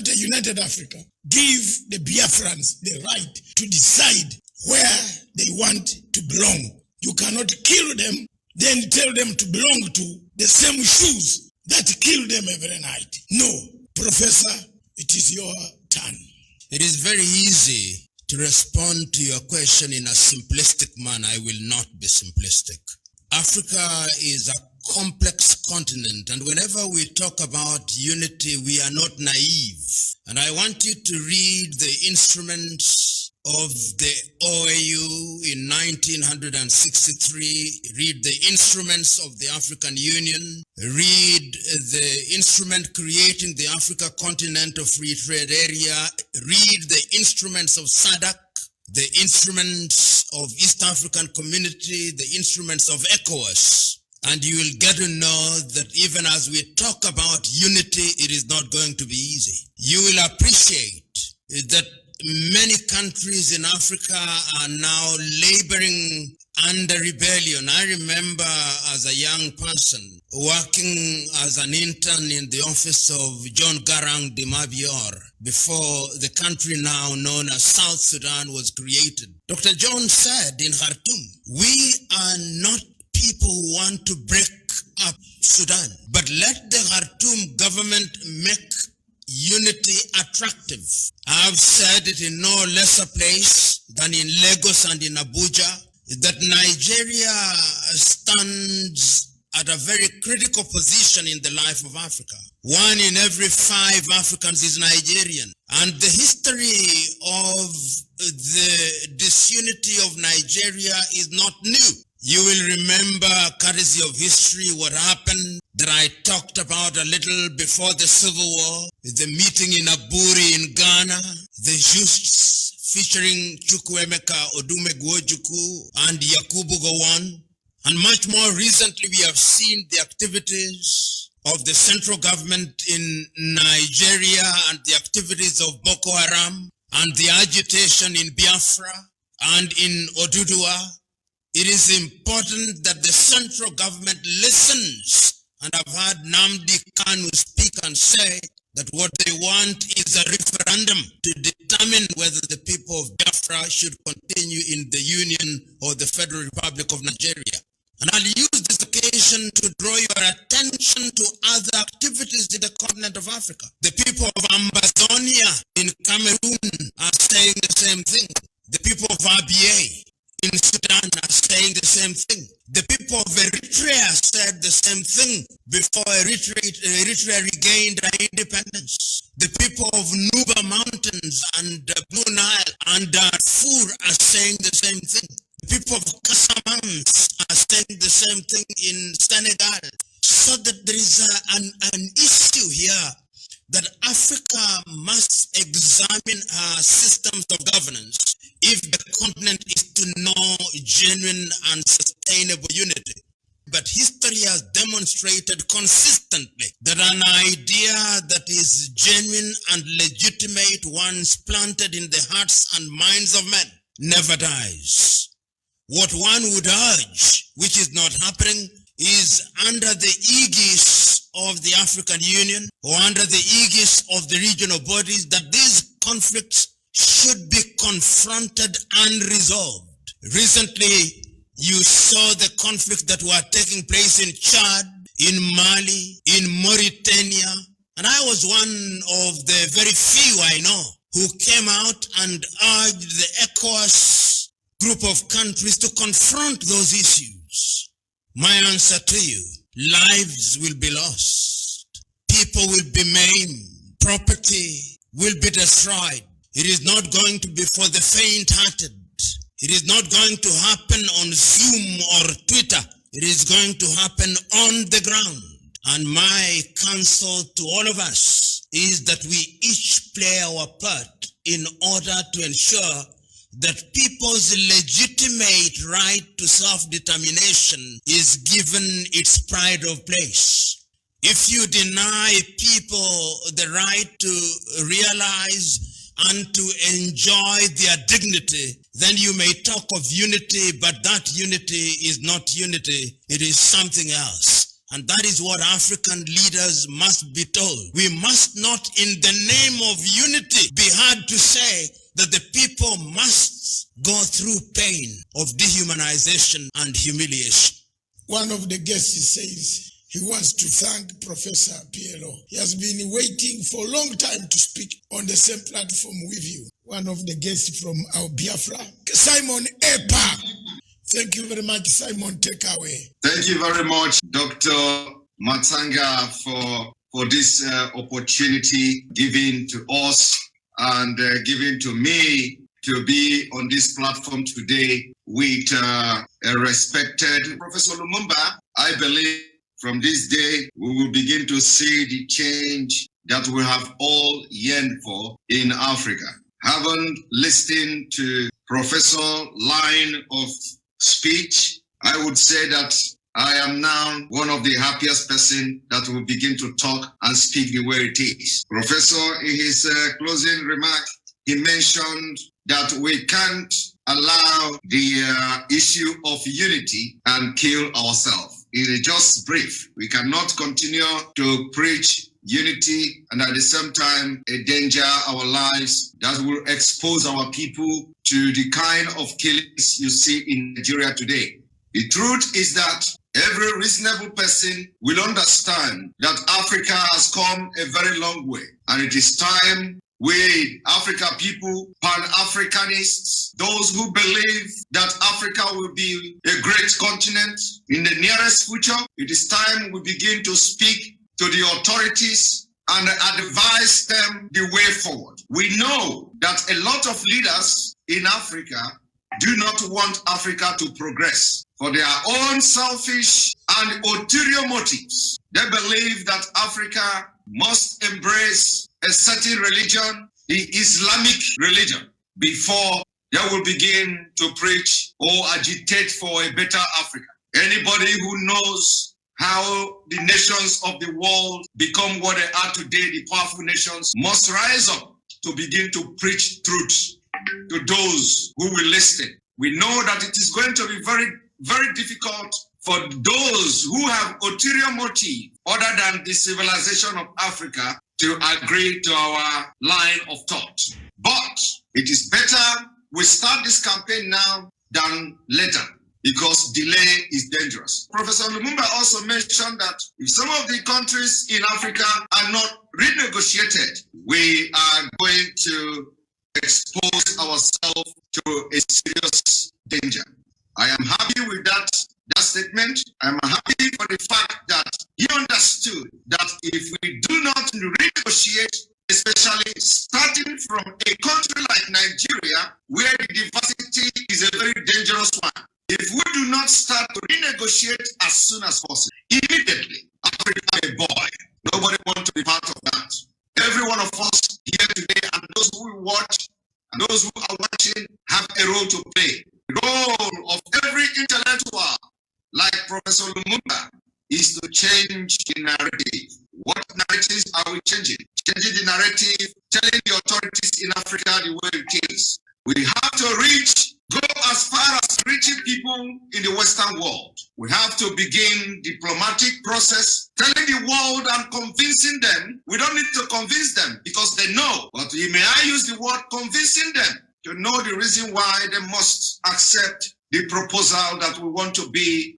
that a united Africa give the Biafrans the right to decide where they want to belong. You cannot kill them, then tell them to belong to the same shoes that kill them every night. No, Professor, it is your turn. It is very easy to respond to your question in a simplistic manner. I will not be simplistic. Africa is a complex continent, and whenever we talk about unity, we are not naive. And I want you to read the instruments of the OAU in 1963, read the instruments of the African Union, read the instrument creating the Africa Continental Free Trade Area, read the instruments of SADC, the instruments of East African Community, the instruments of ECOWAS, and you will get to know that even as we talk about unity, it is not going to be easy. You will appreciate that many countries in Africa are now laboring under rebellion. I remember as a young person working as an intern in the office of John Garang de Mabior before the country now known as South Sudan was created. Dr. John said in Khartoum, we are not people who want to break up Sudan, but let the Khartoum government make unity attractive. I've said it in no lesser place than in Lagos and in Abuja that Nigeria stands at a very critical position in the life of Africa. 1 in every 5 Africans is Nigerian. And the history of the disunity of Nigeria is not new. You will remember, courtesy of history, what happened that I talked about a little before the Civil War, the meeting in Aburi in Ghana, the Justs featuring Chukwuemeka Odumegwu and Yakubu Gowon. And much more recently, we have seen the activities of the central government in Nigeria and the activities of Boko Haram and the agitation in Biafra and in Oduduwa. It is important that the central government listens, and I've heard Namdi Kanu speak and say that what they want is a referendum to determine whether the people of Biafra should continue in the Union or the Federal Republic of Nigeria. And I'll use this occasion to draw your attention to other activities in the continent of Africa. The people of Ambazonia in Cameroon are saying the same thing. The people of Abia in Sudan are saying the same thing. The people of Eritrea said the same thing before Eritrea regained their independence. The people of Nuba Mountains and Blue Nile and Darfur are saying the same thing. The people of Casamance are saying the same thing in Senegal. So that there is an issue here that Africa must examine her systems of governance if the continent is to know genuine and sustainable unity. But history has demonstrated consistently that an idea that is genuine and legitimate once planted in the hearts and minds of men never dies. What one would urge, which is not happening, is under the aegis of the African Union or under the aegis of the regional bodies that these conflicts should be confronted and resolved. Recently, you saw the conflicts that were taking place in Chad, in Mali, in Mauritania, and I was one of the very few I know who came out and urged the ECOWAS group of countries to confront those issues. My answer to you, lives will be lost, people will be maimed, property will be destroyed. It is not going to be for the faint-hearted. It is not going to happen on Zoom or Twitter. It is going to happen on the ground. And my counsel to all of us is that we each play our part in order to ensure that people's legitimate right to self-determination is given its pride of place. If you deny people the right to realize and to enjoy their dignity, then you may talk of unity, but that unity is not unity. It is something else. And that is what African leaders must be told. We must not, in the name of unity, be hard to say that the people must go through pain of dehumanization and humiliation. One of the guests says he wants to thank Professor PLO. He has been waiting for a long time to speak on the same platform with you. One of the guests from our Biafra, Simon Epa. Thank you very much, Simon. Take away. Thank you very much, Dr. Matanga, for this opportunity given to us and given to me to be on this platform today with a respected Professor Lumumba. I believe from this day, we will begin to see the change that we have all yearned for in Africa. Having listened to Professor's line of speech, I would say that I am now one of the happiest person that will begin to talk and speak the way it is. Professor, in his closing remark, he mentioned that we can't allow the issue of unity and kill ourselves. In a just brief, we cannot continue to preach unity and at the same time endanger our lives that will expose our people to the kind of killings you see in Nigeria today. The truth is that every reasonable person will understand that Africa has come a very long way, and it is time we Africa people, Pan-Africanists, those who believe that Africa will be a great continent in the nearest future, it is time we begin to speak to the authorities and advise them the way forward. We know that a lot of leaders in Africa do not want Africa to progress for their own selfish and ulterior motives. They believe that Africa must embrace a certain religion, the Islamic religion, before they will begin to preach or agitate for a better Africa. Anybody who knows how the nations of the world become what they are today, the powerful nations, must rise up to begin to preach truth to those who will listen. We know that it is going to be very, very difficult for those who have ulterior motive other than the civilization of Africa to agree to our line of thought. But it is better we start this campaign now than later, because delay is dangerous. Professor Lumumba also mentioned that if some of the countries in Africa are not renegotiated, we are going to expose ourselves to a serious danger. I am happy with that statement. I'm happy for the fact that he understood that if we do not renegotiate, especially starting from a country like Nigeria, where the diversity is a very dangerous one, if we do not start to renegotiate as soon as possible, immediately, Africa a boy, nobody wants to be part of that. Every one of us here today and those who watch and those who are watching have a role to play. The role of every intellectual, like Professor Lumumba, is to change the narrative. What narratives are we changing? Changing the narrative, telling the authorities in Africa the way it is. We have to go as far as reaching people in the Western world. We have to begin diplomatic process, telling the world and convincing them. We don't need to convince them because they know. But may I use the word convincing them to know the reason why they must accept the proposal that we want to be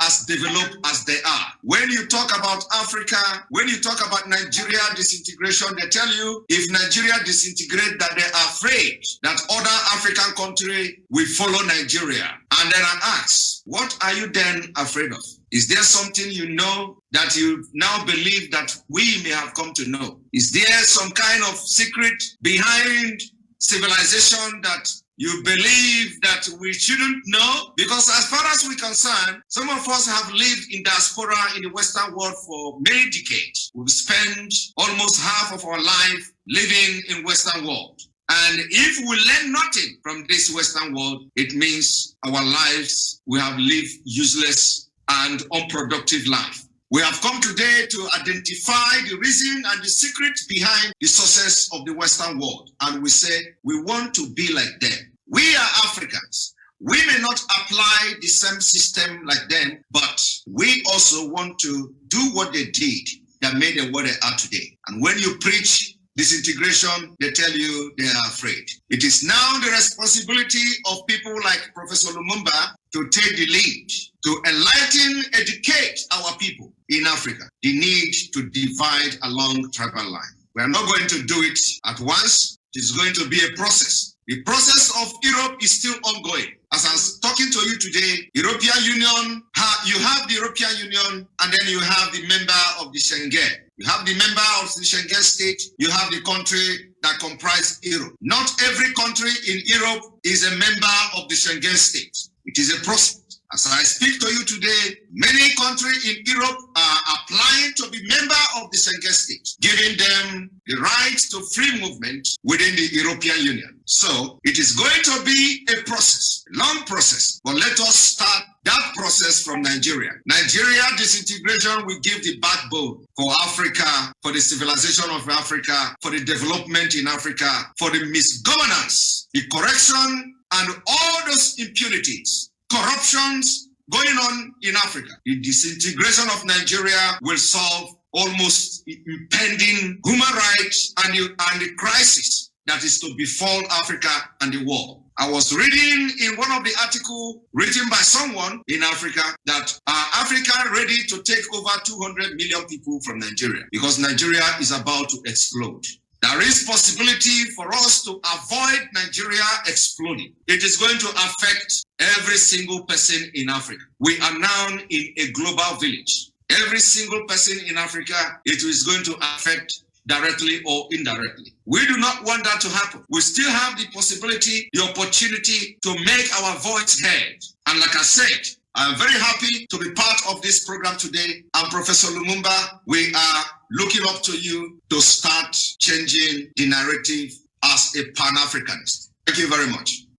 as developed as they are. When you talk about Africa, when you talk about Nigeria disintegration, they tell you if Nigeria disintegrates, that they are afraid that other African countries will follow Nigeria. And then I ask, what are you then afraid of? Is there something you know that you now believe that we may have come to know? Is there some kind of secret behind civilization that you believe that we shouldn't know? Because as far as we're concerned, some of us have lived in diaspora in the Western world for many decades. We've spent almost half of our life living in Western world. And if we learn nothing from this Western world, it means our lives, we have lived useless and unproductive life. We have come today to identify the reason and the secret behind the success of the Western world. And we say, we want to be like them. We are Africans. We may not apply the same system like them, but we also want to do what they did that made them what they are today. And when you preach disintegration, they tell you they are afraid. It is now the responsibility of people like Professor Lumumba to take the lead, to enlighten, educate our people in Africa, the need to divide along tribal line. We are not going to do it at once. It is going to be a process. The process of Europe is still ongoing. As I was talking to you today, European Union, you have the European Union, and then you have the member of the Schengen. You have the member of the Schengen state, you have the country that comprise Europe. Not every country in Europe is a member of the Schengen state. It is a process. As I speak to you today, many countries in Europe are applying to be member of the Schengen state, giving them the right to free movement within the European Union. So it is going to be a process, a long process, but let us start that process from Nigeria. Nigeria disintegration will give the backbone for Africa, for the civilization of Africa, for the development in Africa, for the misgovernance, the correction, and all those impunities, corruptions going on in Africa. The disintegration of Nigeria will solve almost impending human rights and the crisis that is to befall Africa and the world. I was reading in one of the articles written by someone in Africa that Africa ready to take over 200 million people from Nigeria because Nigeria is about to explode. There is possibility for us to avoid Nigeria exploding. It is going to affect every single person in Africa. We are now in a global village. Every single person in Africa, it is going to affect directly or indirectly. We do not want that to happen. We still have the possibility, the opportunity to make our voice heard. And like I said, I'm very happy to be part of this program today. And Professor Lumumba, we are looking up to you to start changing the narrative as a Pan-Africanist. Thank you very much.